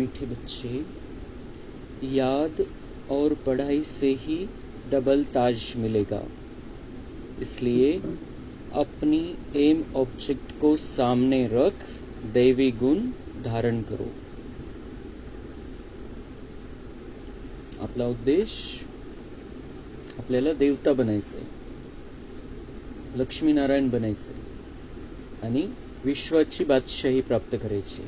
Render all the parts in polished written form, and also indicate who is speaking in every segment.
Speaker 1: मीठे बच्चे, याद और पढ़ाई से ही डबल ताज मिलेगा, इसलिए अपनी एम ऑब्जेक्ट को सामने रख दैवी गुण धारण करो. आपला उद्देश आपल्याला देवता बनायचंय, लक्ष्मीनारायण बनायचंय आणि विश्वाची बादशाही प्राप्त करायची.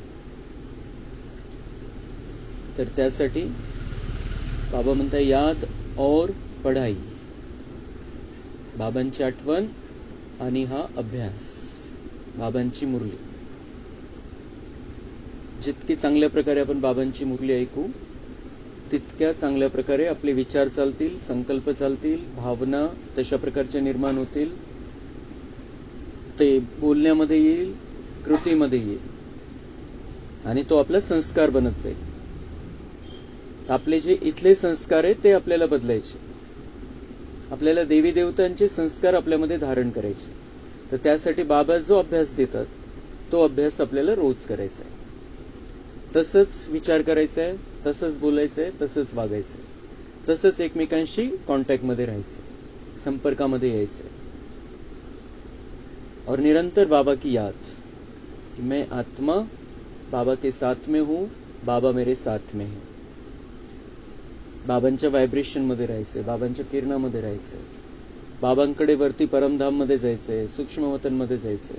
Speaker 1: तर त्यासाठी बाबा म्हणतात याद और पढ़ाई, बाबांची आठवण आणि हा अभ्यास, बाबांची मुरली. जितकी चांगल्या प्रकारे आपण बाबांची मुरली ऐकू तितक्या चांगल्या प्रकारे आपले विचार चालतील, संकल्प चालतील, भावना तशा प्रकारच्या निर्माण होतील. ते बोलण्यामध्ये येईल, कृतीमध्ये येईल आणि तो आपला संस्कार बनत जाईल. आपले जे इथले संस्कार आहेत ते आपल्याला बदलायचे, आपल्याला देवी देवतांचे संस्कार आपल्यामध्ये धारण करायचे. तर त्यासाठी बाबा जो अभ्यास देतात तो अभ्यास आपल्याला रोज करायचा आहे. तसंच विचार करायचा आहे, तसंच बोलायचं आहे, तसंच वागायचं आहे, तसंच एकमेकांशी कॉन्टॅक्टमध्ये राहायचं, संपर्कामध्ये यायचं आहे. और निरंतर बाबा की याद कि मैं आत्मा बाबा के साथ में हूँ, बाबा मेरे साथ में है. बाबांच्या व्हायब्रेशनमध्ये राहायचंय, बाबांच्या किरणामध्ये राहायचंय, बाबांकडे वरती परमधाममध्ये जायचंय, सूक्ष्मवतनमध्ये जायचंय,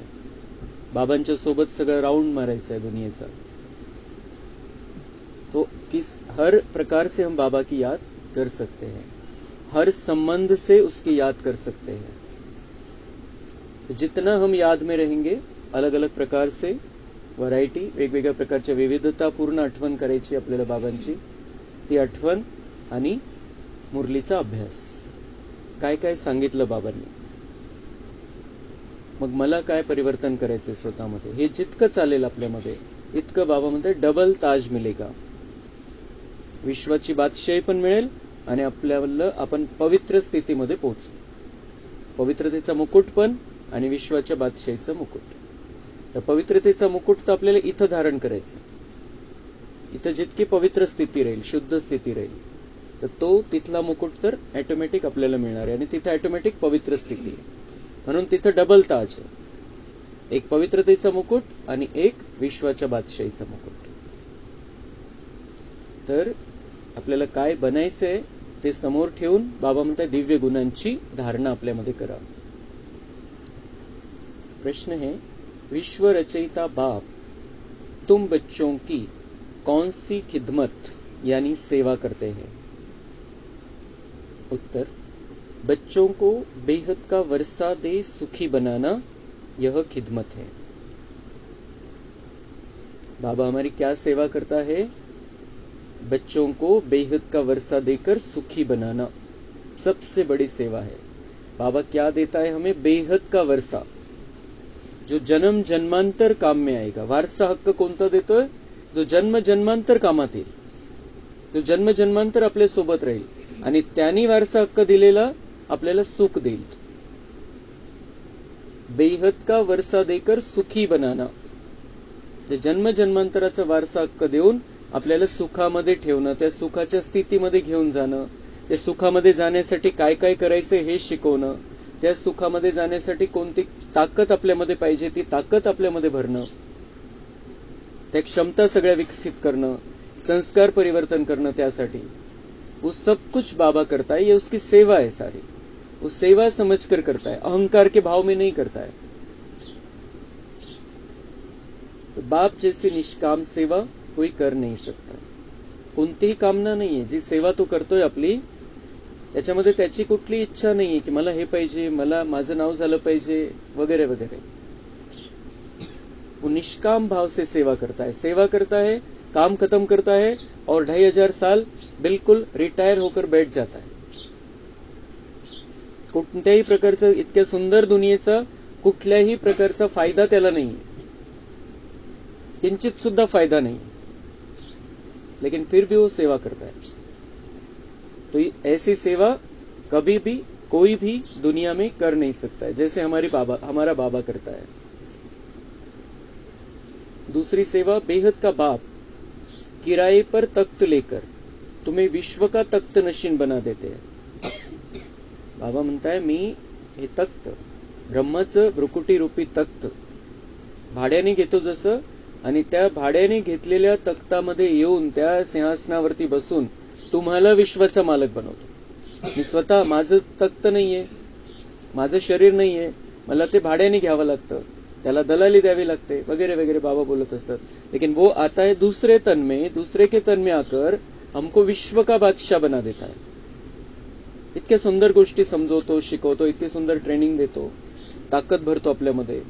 Speaker 1: बाबांच्या सोबत सगळं राउंड मारायचं आहे दुनियेचा. तो किस हर प्रकार से हम बाबा की याद कर सकते हैं, हर संबंध से उसकी याद कर सकते हैं. जितना हम याद में रहेंगे, अलग अलग प्रकार से व्हरायटी, वेगवेगळ्या प्रकारच्या विविधतापूर्ण आठवण करायची आपल्याला बाबांची. ती आठवण आणि मुरलीचा अभ्यास. काय काय सांगितलं बाबांनी, मग मला काय परिवर्तन करायचंय स्वतःमध्ये, हे जितकं चालेल आपल्यामध्ये इतकं बाबा म्हणते डबल ताज मिलेगा. विश्वाची बादशाही पण मिळेल आणि आपल्याला आपण पवित्र स्थितीमध्ये पोहोचू. पवित्रतेचा मुकुट पण आणि विश्वाच्या बादशाहीचा मुकुट. तर पवित्रतेचा मुकुट तर आपल्याला इथं धारण करायचं. इथं जितकी पवित्र स्थिती राहील, शुद्ध स्थिती राहील, तर तो तिथला मुकुट तर ऑटोमॅटिक आपल्याला मिळणार आहे आणि तिथं ऑटोमॅटिक पवित्र स्थिती आहे. म्हणून तिथं डबल ताज आहे, एक पवित्रतेचा मुकुट आणि एक विश्वाच्या बादशाहीचा मुकुट. तर आपल्याला काय बनायचंय ते समोर ठेवून बाबा म्हणतात दिव्य गुणांची धारणा आपल्यामध्ये करा. प्रश्न है, विश्व रचयिता बाप तुम बच्चों की कौन सी खिदमत यानी सेवा करते हैं? उत्तर, बच्चों को बेहद का वर्षा दे सुखी बनाना यह खिदमत है. बाबा हमारी क्या सेवा करता है? बच्चों को बेहद का वर्षा देकर सुखी बनाना सबसे बड़ी सेवा है. बाबा क्या देता है हमें? बेहद का वर्षा, जो जन्म जन्मांतर काम में आएगा. वारसा हक्क कोणता देतोय? जो जन्म जन्मांतर कामात येईल, जो जन्म जन्मांतर आपल्या सोबत राहील आणि त्यांनी वारसा हक्क दिलेला आपल्याला सुख देईल. बेहद का वर्षा देकर सुखी बनाना, जे जन्म जन्मांतराचा वारसा हक्क देऊन आपल्याला सुखामध्ये ठेवणं, त्या सुखाच्या स्थितीमध्ये घेऊन जाणं, त्या सुखामध्ये जाण्यासाठी काय काय करायचं हे शिकवणं, त्या सुखामध्ये जाण्यासाठी कोणती ताकद आपल्यामध्ये पाहिजे ती ताकद आपल्यामध्ये भरणं, त्या क्षमता सगळ्या विकसित करणं, संस्कार परिवर्तन करणं, त्यासाठी वो सब कुछ बाबा करता है. ये उसकी सेवा है सारी. वो सेवा समझकर करता है, अहंकार के भाव में नहीं करता है. तो बाप जैसी निष्काम सेवा कोई कर नहीं सकता. कोणतीही कामना नाहीये. जी सेवा तो करतोय आपली, त्याच्यामध्ये त्याची कुठली इच्छा नाहीये की मला हे पाहिजे, मला माझं नाव झालं पाहिजे वगैरे वगैरे. वो निष्काम भाव से सेवा करता है. सेवा करता है, काम खत्म करता है और 2500 साल बिल्कुल रिटायर होकर बैठ जाता है. कोणत्याही प्रकारचं, इतक्या सुंदर दुनियेचा कुठल्याही प्रकारचा फायदा त्याला नाहीये, किंचित सुद्धा फायदा नहीं, लेकिन फिर भी वो सेवा करता है. तो ऐसी सेवा कभी भी कोई भी दुनिया में कर नहीं सकता है, जैसे हमारा बाबा करता है. दूसरी सेवा, बेहद का बाप किराए पर तख्त लेकर तुम्हें विश्व का तख्त नशीन बना देते हैं. बाबा म्हणताय मी हे तख्त, ब्रह्माचं भ्रुकुटी रूपी तख्त भाड्याने घेतो जसं, आणि त्या भाड्याने घेतलेल्या तख्तामध्ये येऊन त्या सिंहासनावरती बसून तुम्हाला विश्वाचा मालक बनवतो. मी स्वतः, माझं तख्त नाहीये, माझं शरीर नाहीये, मला ते भाड्याने घ्यावं लागतं, त्याला दलाली द्यावी लागते, वगैरे वगैरे बाबा बोलत असतात. लेकिन वो आता है दूसरे के तन में आकर हमको विश्व का बादशाह बना देता है. इतक्या सुंदर गोष्टी समजवतो, शिकवतो, इतकी सुंदर ट्रेनिंग देतो, ताकद भरतो आपल्यामध्ये.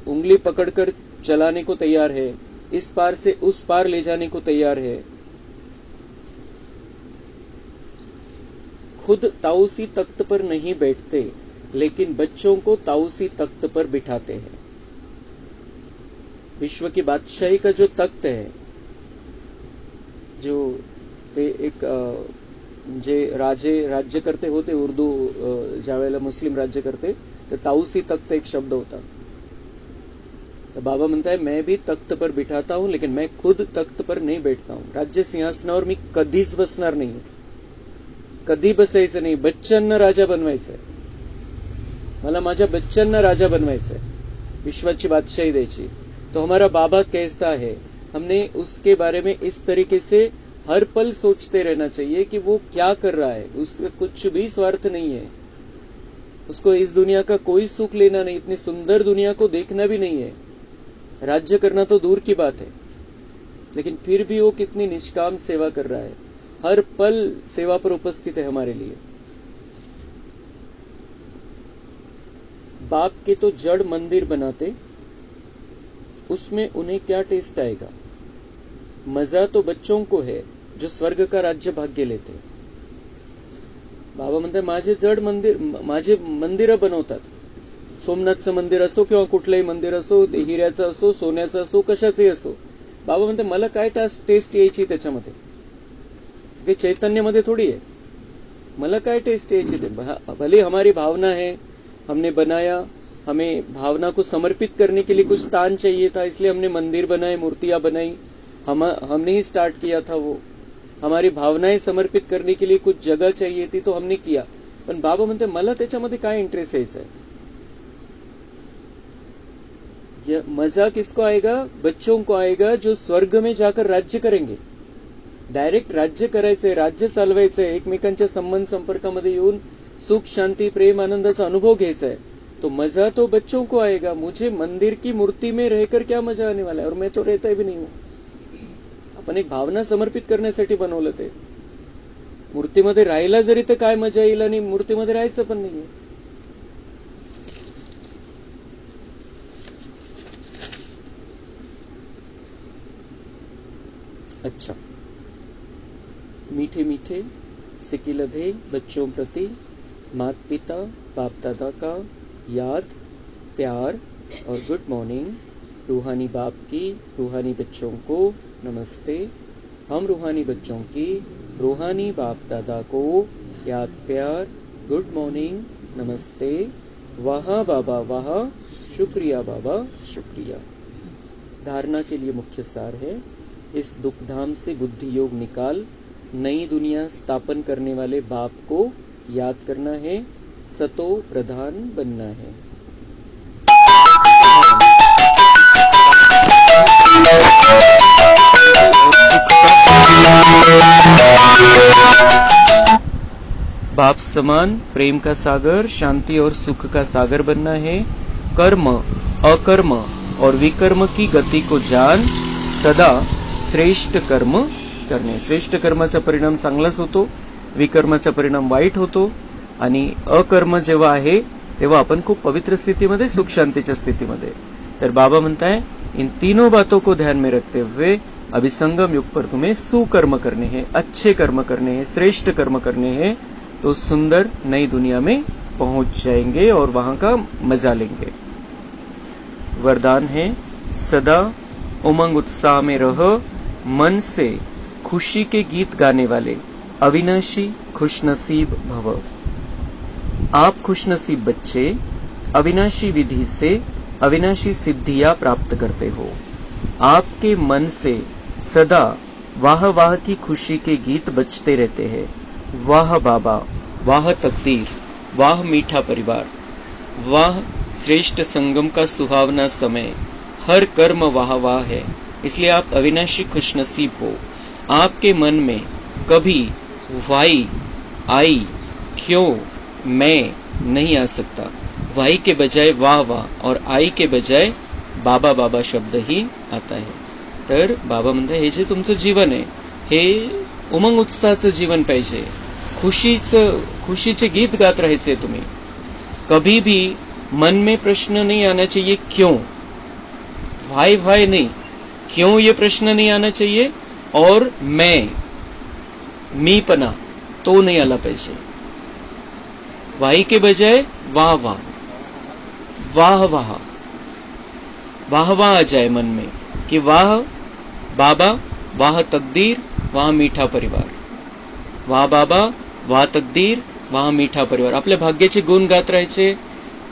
Speaker 1: उंगली पकड़कर चलाने को तैयार है, इस पार से उस पार ले जाने को तैयार है. खुद ताऊसी तख्त पर नहीं बैठते, लेकिन बच्चों को ताऊसी तख्त पर बिठाते हैं. विश्व की बादशाही का जो तख्त है, जो ते एक जे राज्य करते होते उर्दू, ज्या वेळेला मुस्लिम राज्य करते, तर ताऊसी तख्त एक शब्द होता. तो बाबा म्हणता है मैं भी तख्त पर बिठाता हूं, लेकिन मैं खुद तख्त पर नहीं बैठता हूं. राज्य सिंहासनावर मी कधीच बसणार नाही, कधी बसायचं नाही. बच्चांना राजा बनवायचंय, मला माझ्या बच्चांना राजा बनवायचंय, विश्वाची बादशाही द्यायची. तो हमारा बाबा कैसा है, हमने उसके बारे में इस तरीके से हर पल सोचते रहना चाहिए कि वो क्या कर रहा है. उसमें कुछ भी स्वार्थ नहीं है, उसको इस दुनिया का कोई सुख लेना नहीं, इतनी सुंदर दुनिया को देखना भी नहीं है. राज्य करना तो दूर की बात है, लेकिन फिर भी वो कितनी निष्काम सेवा कर रहा है, हर पल सेवा पर उपस्थित है हमारे लिए. बाप के तो जड़ मंदिर बनाते, उसमें उन्हें क्या टेस्ट आएगा. मजा तो बच्चों को है जो स्वर्ग का राज्य भाग्य लेते. बाबा म्हणतात माझे मंदिर बनवतात. सोमनाथचं मंदिर असो किंवा कुठलंही मंदिर असो, हिऱ्याचं असो, सोन्याचं असो, कशाचंही असो. बाबा म्हणतात मला काय टेस्ट यायची त्याच्यामध्ये, काही चैतन्यमध्ये थोडी आहे. मला काय टेस्ट यायची ते. भले हमारी भावना है, हमने बनाया, हमें भावना को समर्पित करने के लिए कुछ स्थान चाहिए था, इसलिए हमने मंदिर बनाए, मूर्तियां बनाई. हमने ही स्टार्ट किया था वो. हमारी भावनाएं समर्पित करने के लिए कुछ जगह चाहिए थी, तो हमने किया. पण बाबा म्हणते मला त्याच्यामध्ये काय इंटरेस्ट यायचा है. मजा किसको आएगा, बच्चों को आएगा जो स्वर्ग में जाकर राज्य करेंगे. डायरेक्ट राज्य करायचंय, राज्य चालवायचंय, एकमेकांच्या संबंध संपर्कामध्ये येऊन सुख शांती प्रेम आनंदाचा अनुभव घ्यायचा है. तो मजा तो बच्चों को आएगा. मुझे मंदिर की मूर्ति में रहकर क्या मजा आने वाला है, और मैं तो रहता भी नहीं हूं. आपण एक भावना समर्पित करण्यासाठी बनवलं ते. मूर्तीमध्ये राहायला जरी तर काय मजा येईल, आणि मूर्तीमध्ये राहायचं पण नाहीये. अच्छा, मीठे मीठे सिकिलधे बच्चों प्रति माता पिता बाप दादा का याद, प्यार और गुड मॉर्निंग. रूहानी बाप की रूहानी बच्चों को नमस्ते. हम रूहानी बच्चों की रूहानी बाप दादा को याद, प्यार, गुड मॉर्निंग, नमस्ते. वाह बाबा वाह, शुक्रिया बाबा शुक्रिया. धारणा के लिए मुख्य सार है, इस दुखधाम से बुद्धि योग निकाल नई दुनिया स्थापन करने वाले बाप को याद करना है, सतो प्रधान बनना है. बाप समान प्रेम का सागर, शांति और सुख का सागर बनना है. कर्म, अकर्म और विकर्म की गति को जान सदा श्रेष्ठ कर्म करणे. श्रेष्ठ कर्माचा परिणाम चांगलाच होतो, विकर्माचा परिणाम वाईट होतो, आणि अकर्म जेव्हा आहे तेव्हा आपण खूप पवित्र स्थितीमध्ये, सुख शांतीच्या स्थितीमध्ये. तर बाबा म्हणताय इन तीनों बातों को ध्यान में रखते हुए अभी संगम युग पर तुम्हें सुकर्म करने हैं, अच्छे कर्म करने हैं, श्रेष्ठ कर्म करने हैं. तो सुंदर नई दुनिया में पहुंच जाएंगे और वहां का मजा लेंगे. वरदान है, सदा उमंग उत्साह में रह, मन से खुशी के गीत गाने वाले अविनाशी खुशनसीब भव. आप खुशनसीब बच्चे अविनाशी विधि से अविनाशी सिद्धियां प्राप्त करते हो. आपके मन से सदा वाह वाह की खुशी के गीत बजते रहते हैं। वाह बाबा, वाह तकदीर, वाह मीठा परिवार, वाह श्रेष्ठ संगम का सुहावना समय, हर कर्म वाह वाह है। इसलिए आप अविनाशी खुशनसीब हो। आपके मन में कभी वाई, आई, क्यों, मैं नहीं आ सकता। वाई के बजाय वाह वाह और आई के बजाय बाबा बाबा शब्द ही आता आहे। तर बाबा म्हणतात हे जे तुमचं जीवन आहे हे उमंग उत्साहाचं जीवन पाहिजे, खुशीचे गीत गात राहायचे तुम्ही। कभी भी मन में प्रश्न नहीं आना चाहिए क्यों, वाई नहीं, क्यों ये प्रश्न नहीं आना चाहिए, और मीपना तो नहीं आला पाहिजे। वाई के बजाय वाह वाह, वाह वाह, वाह वाह आ जाए मन में कि वाह बाबा, वाह तकदीर, वाह मीठा परिवार, वाह बाबा, वाह तकदीर, वाह मीठा परिवार। आपल्या भाग्याचे गुण गात राहायचे,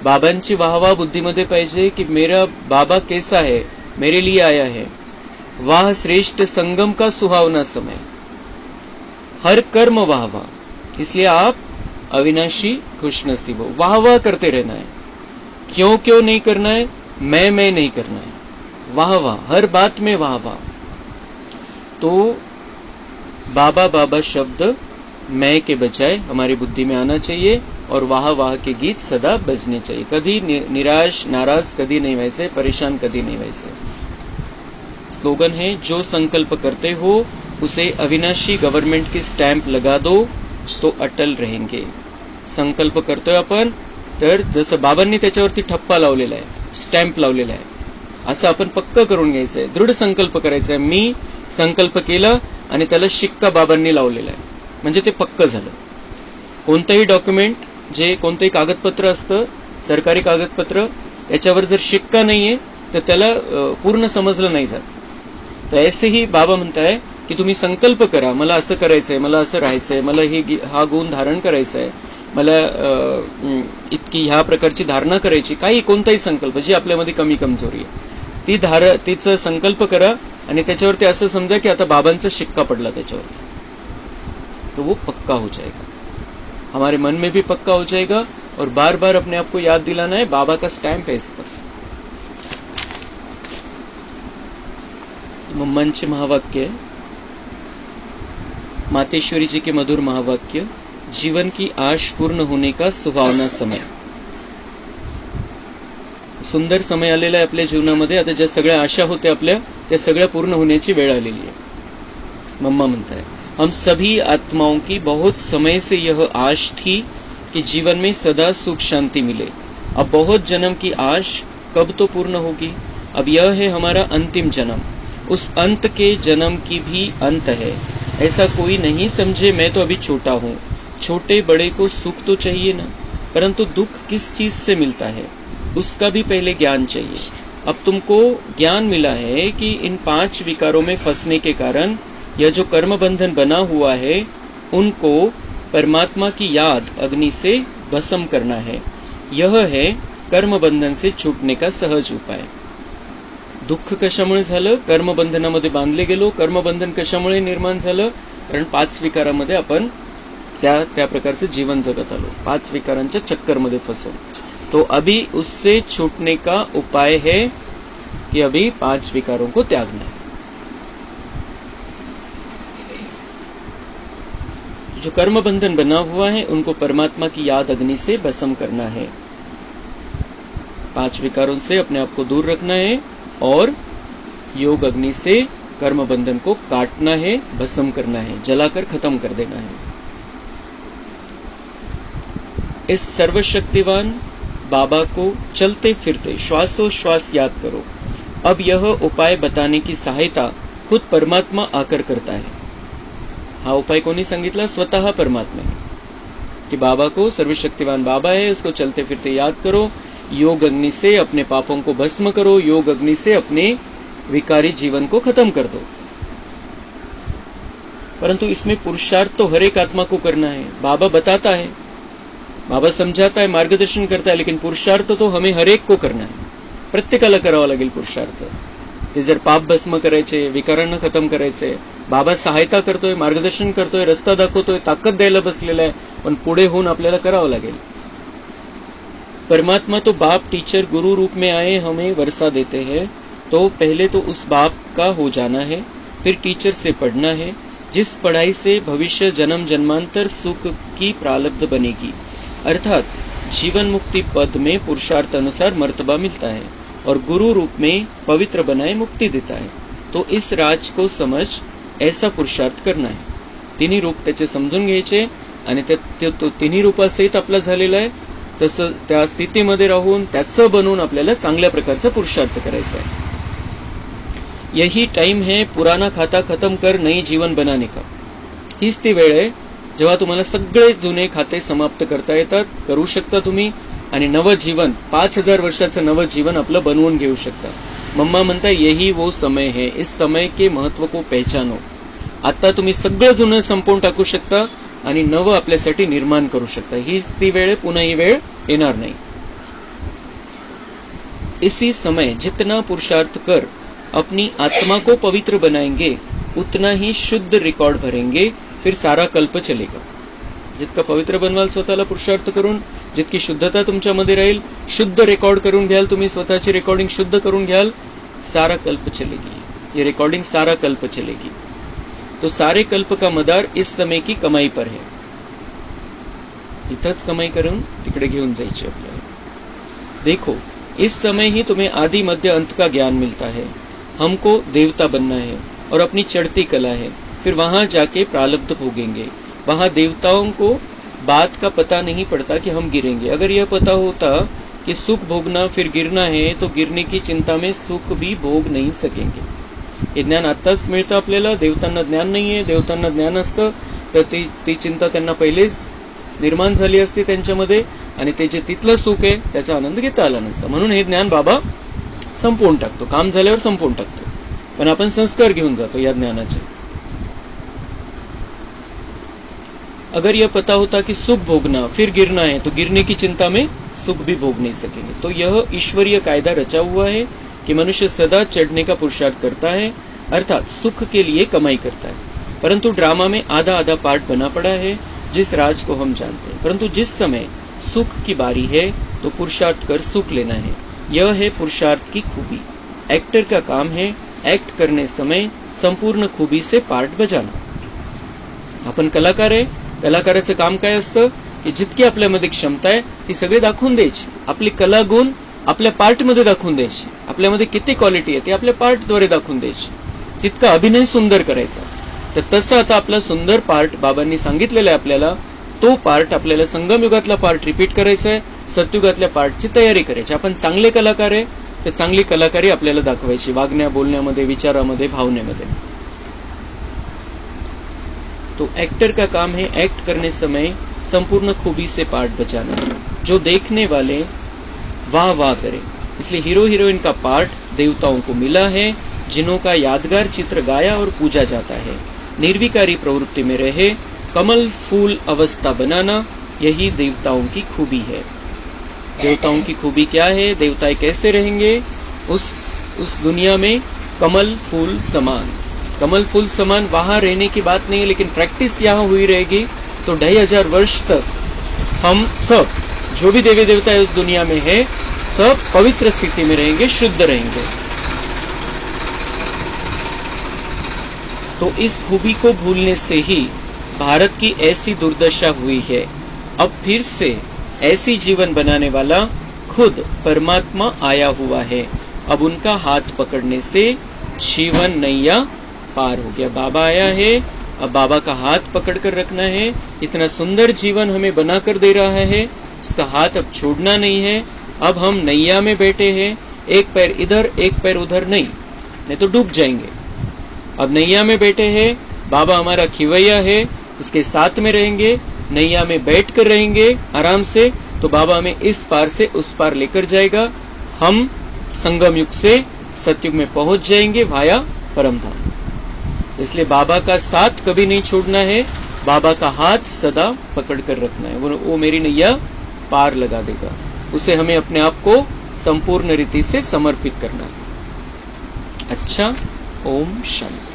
Speaker 1: बाबांची वाह वाह बुद्धीमध्ये पाहिजे कि मेरा बाबा कैसा है, मेरे लिए आया है। वाह श्रेष्ठ संगम का सुहावना समय, हर कर्म वाह वाह। इसलिए आप अविनाशी खुशनसीब हो। वाह वाह करते रहना है, क्यों नहीं करना है, मैं नहीं करना है। वाह वाह, हर बात में वाह वाह। तो बाबा बाबा शब्द मैं के बजाय हमारी बुद्धि में आना चाहिए और वाह वाह के गीत सदा बजने चाहिए। कधी निराश नाराज कधी नहीं व्हायचे, परेशान कधी नहीं व्हायचे। स्लोगन है, जो संकल्प करते हो उसे अविनाशी गवर्नमेंट की स्टॅम्प लगा दो तो अटल रहेंगे। संकल्प करतोय आपण तर जसं बाबांनी त्याच्यावरती ठप्पा लावलेला आहे, स्टॅम्प लावलेला आहे, असं आपण पक्क करून घ्यायचंय। दृढ संकल्प करायचा आहे। मी संकल्प केला आणि त्याला शिक्का बाबांनी लावलेला आहे, म्हणजे ते पक्क झालं। कोणतंही डॉक्युमेंट, जे कोणतंही कागदपत्र असतं, सरकारी कागदपत्र, याच्यावर जर शिक्का नाहीये तर त्याला पूर्ण समजलं नाही जात। तर ऐसे ही बाबा म्हणताय की तुम्ही संकल्प करा, मला असं करायचंय, मला असं राहायचंय, मला हा गुण धारण करायचा आहे, मला इतकी ह्या प्रकारची धारणा करायची, काही कोणताही संकल्प जी आपल्यामध्ये कमी कमजोरी आहे तिचं संकल्प करा आणि त्याच्यावरती असं समजा की आता बाबांचा शिक्का पडला त्याच्यावरती, तो वो पक्का हो जाएगा, हमारे मन में भी पक्का हो जाएगा। और बार बार अपने आप को याद दिलाना है, बाबा का स्टैम्प है इस पर। मम्मांचे महावाक्य, मातेश्वरी जी के मधुर महावाक्य, जीवन की आश पूर्ण होने का सुहावना समय। सुंदर समय आलेला आहे आपल्या जीवनामध्ये। आता ज्या सगळ्या आशा होत्या आपल्या त्या सगळ्या पूर्ण होण्याची वेळ आलेली आहे। मम्मा म्हणता है, हम सभी आत्माओं की बहुत समय से यह आश थी कि जीवन में सदा सुख शांति मिले। अब बहुत जन्म की आश कब तो पूर्ण होगी। अब यह है हमारा अंतिम जन्म, उस अंत के जन्म की भी अंत है। ऐसा कोई नहीं समझे मैं तो अभी छोटा हूँ। छोटे बड़े को सुख तो चाहिए ना, परंतु दुख किस चीज से मिलता है उसका भी पहले ज्ञान चाहिए। अब तुमको ज्ञान मिला है कि इन 5 विकारों में फंसने के कारण यह जो कर्म बंधन बना हुआ है उनको परमात्मा की याद अग्नि से भस्म करना है। यह है कर्म बंधन से छूटने का सहज उपाय। दुःख कशामुळे झालं, कर्मबंधनामध्ये बांधले गेलो। कर्मबंधन कशामुळे निर्माण झालं, कारण 5 विकारामध्ये आपण त्या प्रकारचं जीवन जगत आलो, 5 विकारांच्या चक्करमध्ये फसलो। तो अभी उससे छूटने का उपाय है कि अभी 5 विकारों को त्यागना है। जो कर्म बंधन बना हुआ है उनको परमात्मा की याद अग्नि से भस्म करना है। 5 विकारों से अपने आप को दूर रखना है और योग अग्नि से कर्म बंधन को काटना है, भस्म करना है, जलाकर खत्म कर देना है। इस सर्वशक्तिवान बाबा को चलते फिरते श्वासोश्वास याद करो। अब यह उपाय बताने की सहायता खुद परमात्मा आकर करता है। हा उपाय कोणी सांगितला, स्वतः परमात्मा ने, कि बाबा को, सर्वशक्तिवान बाबा है, उसको चलते फिरते याद करो। योग अग्नि से अपने पापों को भस्म करो, योग अग्नि से अपने विकारी जीवन को खत्म कर दो। परंतु इसमें पुरुषार्थ तो हर एक आत्मा को करना है। बाबा बताता है, बाबा समझाता है, मार्गदर्शन करता है, लेकिन पुरुषार्थ तो हमें हर एक को करना है, प्रत्येकाला करावा लागेल पुरुषार्थ। ते जर पाप भस्म करायचे, विकारांना खतम करायचे, बाबा सहायता करतोय, मार्गदर्शन करतोय, रस्ता दाखवतोय, ताकद द्यायला बसलेला आहे, पण पुढे होऊन आपल्याला करावं लागेल. परमात्मा तो बाप, टीचर, गुरु रूप में आए हमें वर्षा देते हैं, तो पहले तो उस बाप का हो जाना है, फिर टीचर से पढ़ना है, जिस पढ़ाई से भविष्य जन्म जन्मांतर सुख की प्रारब्ध बनेगी. अर्थात जीवन मुक्ति पद में पुरुषार्थ अनुसार मर्तबा मिलता है और गुरु रूप में पवित्र बनाए मुक्ति देता है. तो इस राज को समझ ऐसा पुरुषार्थ करना है. तिन्ही रूप त्याचे समजून घ्यायचे आणि तो तिन्ही रूपासहित आपला झालेला आहे, तसं त्या स्थितीमध्ये राहून त्याचं बनवून आपल्याला चांगल्या प्रकारचा पुरुषार्थ करायचा आहे. यही टाइम है पुराना खाता खत्म कर नई जीवन बनाने का. हीच ती वेळ आहे जेव्हा तुम्हाला सगळे जुने खाते समाप्त करता येतात, करू शकता तुम्ही, आणि नवं जीवन 5000 वर्षाचं नवं जीवन आपलं बनवून घेऊ शकता. मम्मा म्हणता यही वो समय है, इस समय के महत्व को पहचानो. आता तुम्ही सगळं जुनं संपवून टाकू शकता आणि नवं आपल्यासाठी निर्माण करू शकता. हीच ती वेळ, पुन्हा ही वेळ येणार नाही. इसी समय जितना पुरुषार्थ कर अपनी आत्मा को पवित्र बनाएंगे, उतना ही शुद्ध रिकॉर्ड भरेंगे, फिर सारा कल्प चलेगा. जितका पवित्र बनवाल स्वतःला पुरुषार्थ करून, जितकी शुद्धता तुमच्यामध्ये राहील, शुद्ध रेकॉर्ड करून घ्याल तुम्ही, स्वतःची रेकॉर्डिंग शुद्ध करून घ्याल, सारा कल्प चलेगी. ये रिकॉर्डिंग सारा कल्प चलेगी. तो सारे कल्प का मदार इस समय की कमाई पर है. इथंच कमाई करून तिकडे घेऊन जायची आपल्याला. देखो इस समय ही तुम्हें आदि मध्य अंत का ज्ञान मिलता है. हमको देवता बनना है और अपनी चढ़ती कला है, फिर वहां जाके प्रारब्ध भोगेंगे. वहां देवताओं को बात का पता नहीं पड़ता कि हम गिरेंगे. अगर यह पता होता कि सुख भोगना फिर गिरना है, तो गिरने की चिंता में सुख भी भोग नहीं सकेंगे. हे ज्ञान आत्ताच मिळतं आपल्याला. देवतांना ज्ञान नाहीये. देवतांना ज्ञान असतं तर ती चिंता त्यांना पहिलेच निर्माण झाली असती त्यांच्यामध्ये, आणि ते जे तिथलं सुख आहे त्याचा आनंद घेता आला नसता. म्हणून हे ज्ञान बाबा संपवून टाकतो, काम झाल्यावर संपवून टाकतो, पण आपण संस्कार घेऊन जातो या ज्ञानाचे. अगर यह पता होता कि सुख भोगना फिर गिरना है, तो गिरने की चिंता में सुख भी भोग नहीं सकेंगे. तो यह ईश्वरीय कायदा रचा हुआ है कि मनुष्य सदा चढ़ने का पुरुषार्थ करता है, अर्थात सुख के लिए कमाई करता है. परंतु ड्रामा में आधा आधा पार्ट बना पड़ा है, जिस राज को हम जानते हैं. परंतु जिस समय सुख की बारी है, तो पुरुषार्थ कर सुख लेना है. यह है पुरुषार्थ की खूबी. एक्टर का काम है एक्ट करने समय संपूर्ण खूबी से पार्ट बजाना. आपण कलाकार आहे. कलाकाराचं काम काय असतं की जितकी आपल्यामध्ये क्षमता आहे ती सगळी दाखवून द्यायची. आपली कला गुण आपल्या पार्टमध्ये दाखवून द्यायची. आपल्यामध्ये किती क्वालिटी आहे ती आपल्या पार्टद्वारे दाखवून द्यायची. तितका अभिनय सुंदर करायचा. तर तसं आता आपला सुंदर पार्ट बाबांनी सांगितलेला आहे आपल्याला. तो पार्ट आपल्याला संगमयुगातला पार्ट रिपीट करायचा आहे. सतयुगातल्या पार्टची तयारी करायची. आपण चांगले कलाकार आहे तर चांगली कलाकारी आपल्याला दाखवायची, वागण्या बोलण्यामध्ये, विचारामध्ये, भावनेमध्ये. तो एक्टर का काम है एक्ट करने समय संपूर्ण खूबी से पार्ट बजाना, जो देखने वाले वाह वाह करे. इसलिए हीरो हीरोइन का पार्ट देवताओं को मिला है, जिन्हों का यादगार चित्र गाया और पूजा जाता है. निर्विकारी प्रवृत्ति में रहे, कमल फूल अवस्था बनाना, यही देवताओं की खूबी है. देवताओं की खूबी क्या है? देवताएं कैसे रहेंगे उस दुनिया में? कमल फूल समान. कमल फूल समान वहां रहने की बात नहीं है, लेकिन प्रैक्टिस यहाँ हुई रहेगी तो 2500 वर्ष तक हम सब जो भी देवी देवता है उस दुनिया में है, सब पवित्र स्थिति में रहेंगे, शुद्ध रहेंगे. तो इस खूबी को भूलने से ही भारत की ऐसी दुर्दशा हुई है. अब फिर से ऐसी जीवन बनाने वाला खुद परमात्मा आया हुआ है. अब उनका हाथ पकड़ने से जीवन नैया पार हो गया. बाबा आया है, अब बाबा का हाथ पकड़ कर रखना है. इतना सुंदर जीवन हमें बनाकर दे रहा है, उसका हाथ अब छोड़ना नहीं है. अब हम नैया में बैठे हैं, एक पैर इधर एक पैर उधर नहीं तो डूब जाएंगे. अब नैया में बैठे हैं, बाबा हमारा खिवैया है, उसके साथ में रहेंगे, नैया में बैठ कर रहेंगे आराम से, तो बाबा हमें इस पार से उस पार लेकर जाएगा. हम संगम युग से सतयुग में पहुंच जाएंगे वाया परम धाम. इसलिए बाबा का साथ कभी नहीं छोड़ना है, बाबा का हाथ सदा पकड़ कर रखना है. वो मेरी नैया पार लगा देगा. उसे हमें अपने आप को संपूर्ण रीति से समर्पित करना है. अच्छा. ओम शांती.